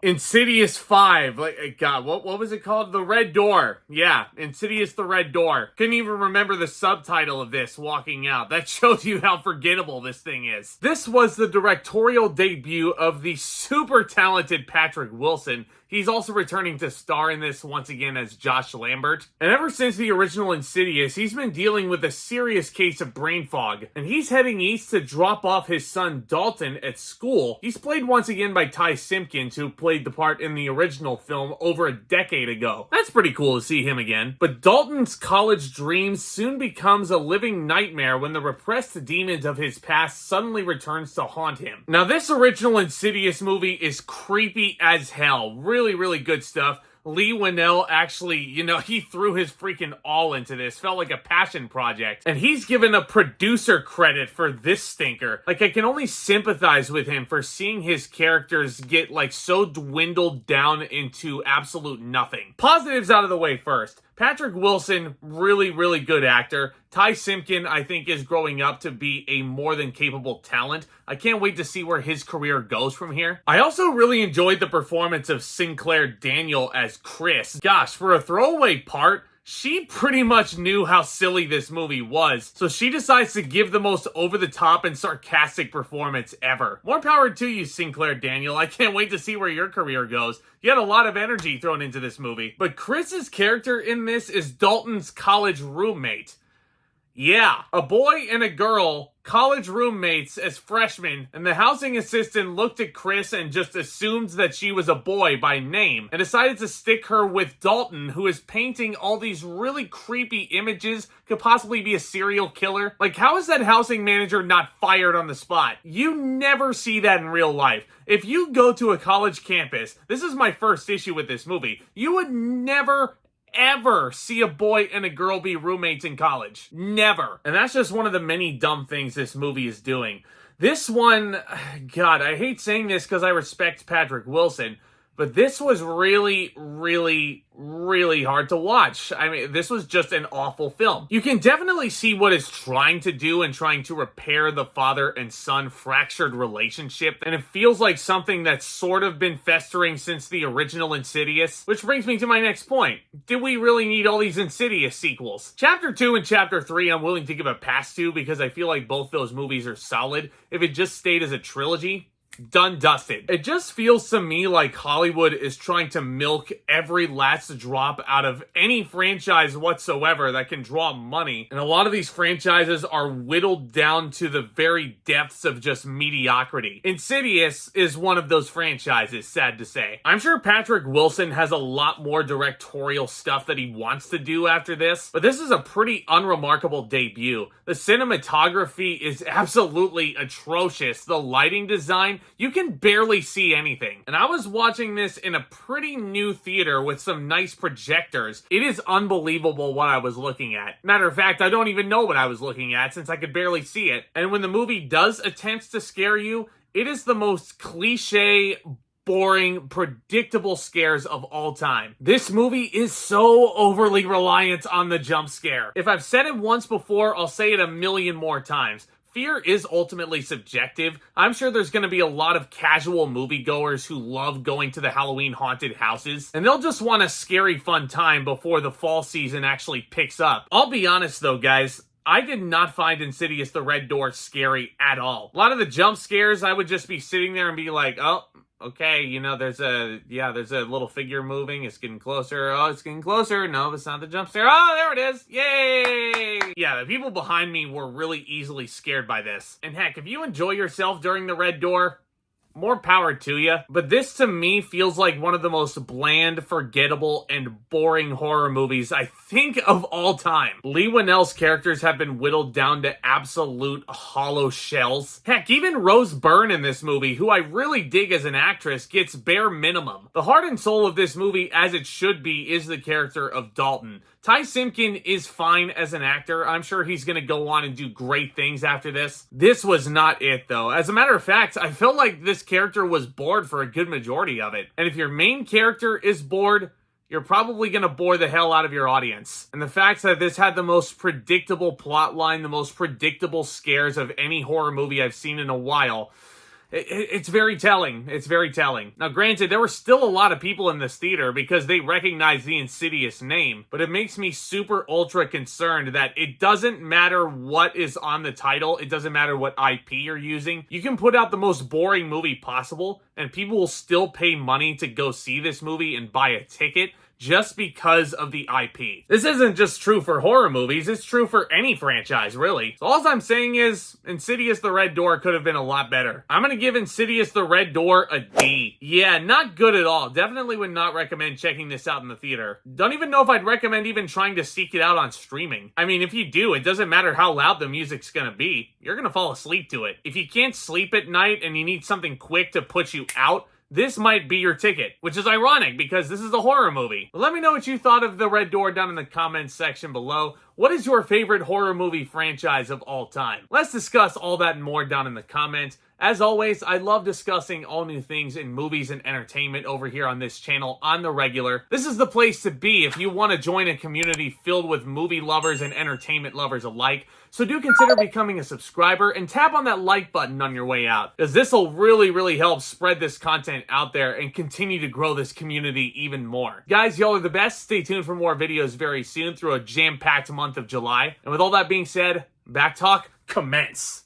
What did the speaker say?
Insidious 5. God, what was it called? The Red Door. Yeah, Insidious the Red Door. Couldn't even remember the subtitle of this walking out. That shows you how forgettable this thing is. This was the directorial debut of the super talented Patrick Wilson. He's also returning to star in this once again as Josh Lambert. And ever since the original Insidious, he's been dealing with a serious case of brain fog. And he's heading east to drop off his son Dalton at school. He's played once again by Simpkin, who played the part in the original film over a decade ago. That's pretty cool to see him again. But Dalton's college dreams soon becomes a living nightmare when the repressed demons of his past suddenly returns to haunt him. Now, this original Insidious movie is creepy as hell. Really good stuff. Lee Winnell actually, he threw his freaking all into this. Felt like a passion project. And he's given a producer credit for this stinker. I can only sympathize with him for seeing his characters get, so dwindled down into absolute nothing. Positives out of the way first. Patrick Wilson, really good actor. Simpkin, I think, is growing up to be a more than capable talent. I can't wait to see where his career goes from here. I also really enjoyed the performance of Sinclair Daniel as Chris. Gosh, for a throwaway part, she pretty much knew how silly this movie was, so she decides to give the most over-the-top and sarcastic performance ever. More power to you, Sinclair Daniel. I can't wait to see where your career goes. You had a lot of energy thrown into this movie. But Chris's character in this is Dalton's college roommate. Yeah, a boy and a girl, college roommates as freshmen, and the housing assistant looked at Chris and just assumed that she was a boy by name, and decided to stick her with Dalton, who is painting all these really creepy images, could possibly be a serial killer. How is that housing manager not fired on the spot? You never see that in real life. If you go to a college campus, this is my first issue with this movie, you would never ever see a boy and a girl be roommates in college. Never. And that's just one of the many dumb things this movie is doing. This one, God, I hate saying this because I respect Patrick Wilson, but this was really hard to watch. I mean, this was just an awful film. You can definitely see what it's trying to do and trying to repair the father and son fractured relationship, and it feels like something that's sort of been festering since the original Insidious, which brings me to my next point. Did we really need all these Insidious sequels? Chapter 2 and Chapter 3 I'm willing to give a pass to because I feel like both those movies are solid. If it just stayed as a trilogy, done dusted. It just feels to me like Hollywood is trying to milk every last drop out of any franchise whatsoever that can draw money. And a lot of these franchises are whittled down to the very depths of just mediocrity. Insidious is one of those franchises, sad to say. I'm sure Patrick Wilson has a lot more directorial stuff that he wants to do after this, but this is a pretty unremarkable debut. The cinematography is absolutely atrocious. The lighting design, you can barely see anything. And I was watching this in a pretty new theater with some nice projectors. It is unbelievable what I was looking at. Matter of fact, I don't even know what I was looking at since I could barely see it. And when the movie does attempt to scare you, it is the most cliche, boring, predictable scares of all time. This movie is so overly reliant on the jump scare. If I've said it once before, I'll say it a million more times. Fear is ultimately subjective. I'm sure there's going to be a lot of casual moviegoers who love going to the Halloween haunted houses, and they'll just want a scary fun time before the fall season actually picks up. I'll be honest though, guys, I did not find Insidious the Red Door scary at all. A lot of the jump scares, I would just be sitting there and be like, oh, okay, there's a little figure moving. It's getting closer. Oh, it's getting closer. No, it's not the jump scare. Oh, there it is. Yay! Yeah, the people behind me were really easily scared by this. And heck, if you enjoy yourself during the Red Door, more power to you. But this to me feels like one of the most bland, forgettable, and boring horror movies I think of all time. Lee Winnell's characters have been whittled down to absolute hollow shells. Heck, even Rose Byrne in this movie, who I really dig as an actress, gets bare minimum. The heart and soul of this movie, as it should be, is the character of Dalton. Simpkin is fine as an actor. I'm sure he's going to go on and do great things after this. This was not it, though. As a matter of fact, I felt like this character was bored for a good majority of it. And if your main character is bored, you're probably going to bore the hell out of your audience. And the fact that this had the most predictable plot line, the most predictable scares of any horror movie I've seen in a while, It's very telling. It's very telling. Now, granted, there were still a lot of people in this theater because they recognized the Insidious name, but it makes me super ultra concerned that it doesn't matter what is on the title, it doesn't matter what IP you're using. You can put out the most boring movie possible, and people will still pay money to go see this movie and buy a ticket just because of the IP. This isn't just true for horror movies, it's true for any franchise, really. So all I'm saying is, Insidious the Red Door could have been a lot better. I'm gonna give Insidious the Red Door a D. Yeah, not good at all. Definitely would not recommend checking this out in the theater. Don't even know if I'd recommend even trying to seek it out on streaming. I mean, if you do, it doesn't matter how loud the music's gonna be. You're gonna fall asleep to it. If you can't sleep at night and you need something quick to put you out, this might be your ticket, which is ironic because this is a horror movie. Let me know what you thought of The Red Door down in the comments section below. What is your favorite horror movie franchise of all time? Let's discuss all that and more down in the comments. As always, I love discussing all new things in movies and entertainment over here on this channel on the regular. This is the place to be if you want to join a community filled with movie lovers and entertainment lovers alike. So do consider becoming a subscriber and tap on that like button on your way out, because this will really help spread this content out there and continue to grow this community even more. Guys, y'all are the best. Stay tuned for more videos very soon through a jam-packed month of July. And with all that being said, back talk commence.